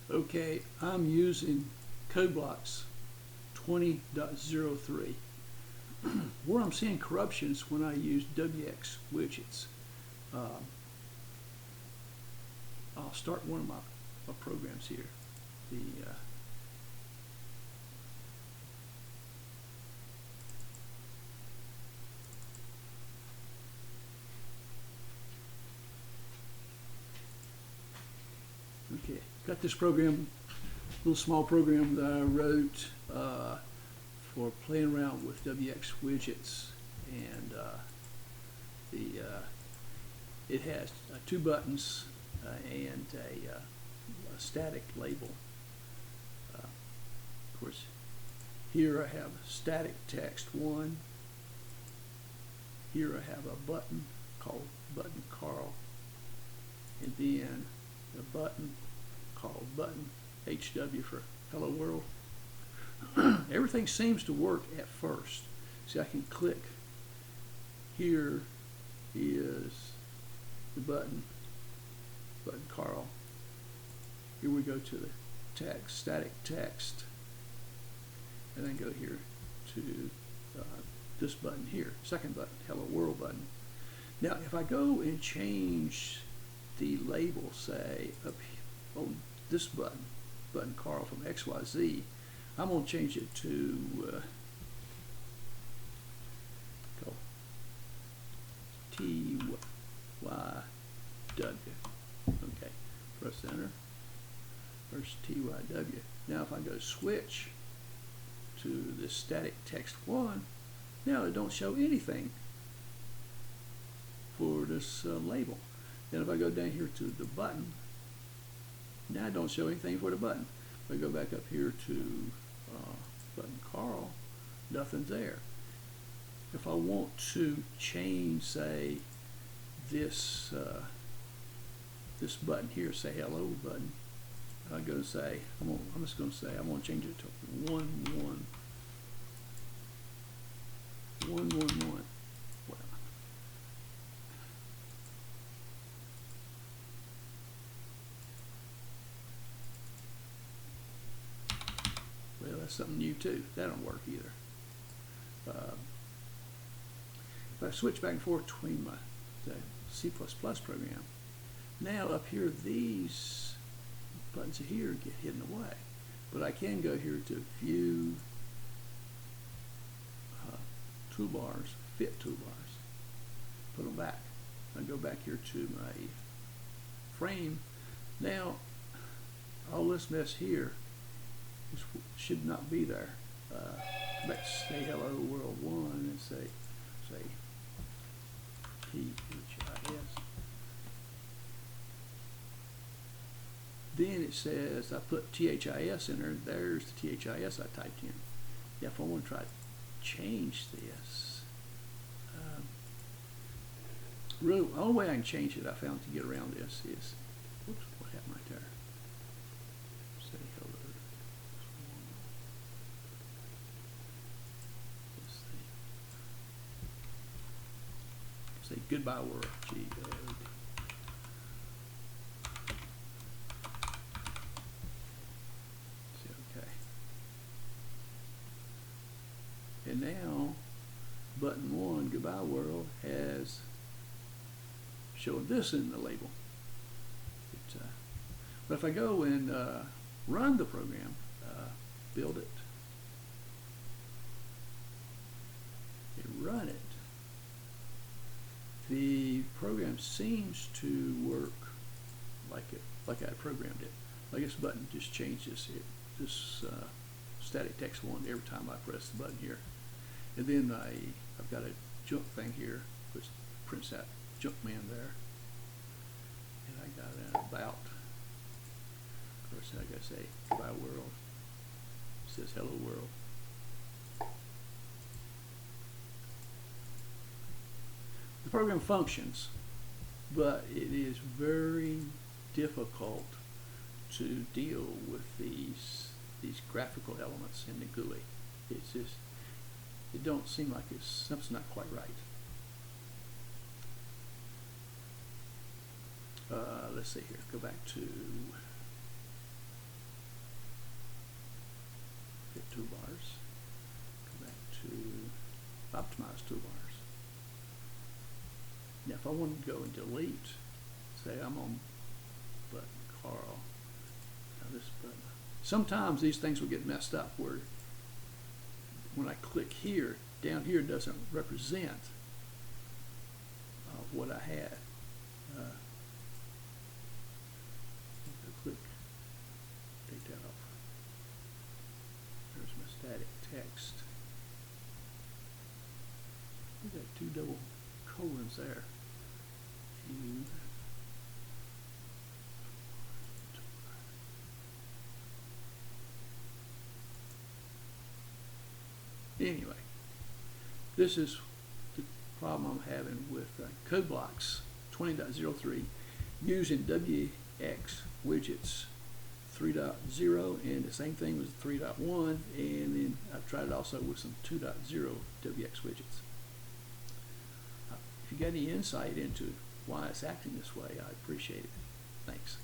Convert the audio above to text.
Okay, I'm using CodeBlocks 20.03. Where I'm seeing corruptions when I use wxWidgets. I'll start one of my programs here. Okay, got this program, little small program that I wrote for playing around with wxWidgets, and it has 2 buttons and a static label. Of course, here I have static text 1. Here I have a button called button Carl, and then a button called button HW for Hello World. Everything seems to work at first. See, I can click. Here is the button Carl. Here we go to the text, static text, and then go here to this button here, second button, Hello World button. Now, if I go and change the label, say, up on this button Carl from XYZ, I'm going to change it to TYW. Okay, press enter. First TYW. Now if I go switch to this static text 1, now it don't show anything for this label. Then if I go down here to the button, now it don't show anything for the button. If I go back up here to button Carl, nothing's there. If I want to change, say, this this button here, say hello button, I go to say, I'm just going to say I'm going to change it to 111. Well, that's something new too. That don't work either. If I switch back and forth between my C++ program, now up here these buttons here get hidden away. But I can go here to View, Toolbars, Fit Toolbars, put them back. I go back here to my frame. Now, all this mess here should not be there. Let's say Hello World 1 and say THIS. Then it says I put THIS in there. There's the THIS I typed in. Yeah, if I want to try to change this, really, the only way I can change it, I found, to get around this is, whoops, what happened right there? Say hello. Say goodbye world. G-O-D. Okay. And now, button 1, goodbye world, has showed this in the label. But if I go and run the program, build it, and run it, the program seems to work like I programmed it. Like this button just changes it. This static text 1 every time I press the button here, and then I've got a junk thing here which prints out junk man there, and I got an about. Of course, I gotta say goodbye world. It says hello world. The program functions, but it is very difficult to deal with these graphical elements in the GUI. It's just, it don't seem like something's not quite right. Let's see here. Go back to hit toolbars, come back to optimize toolbars. Now if I wanted to go and delete, say I'm on button Carl, now this button, sometimes these things will get messed up where when I click here, down here doesn't represent what I had. Click, take that off. There's my static text. We got two double colons there. Anyway, this is the problem I'm having with CodeBlocks 20.03 using wxWidgets 3.0, and the same thing with 3.1, and then I've tried it also with some 2.0 wxWidgets. If you got any insight into why it's acting this way, I appreciate it. Thanks.